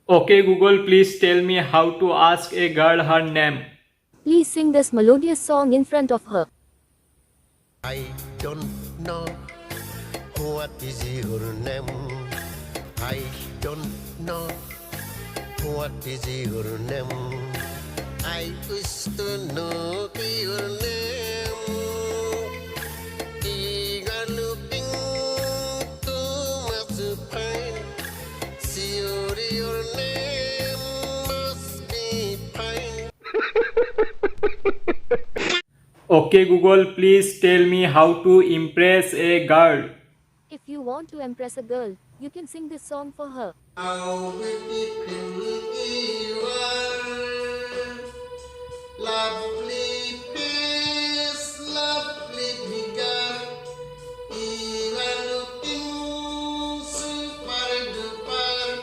Okay, Google, please tell me how to ask a girl her name. Please sing this melodious song in front of her. I don't know what is your name. I don't know what is your name. I wish to know your name. Eager looking too much pain. Sure your name must be fine. Okay, Google, please tell me how to impress a girl. If you want to impress a girl, you can sing this song for her. How beautiful you are, lovely face, lovely figure, even looking super duper.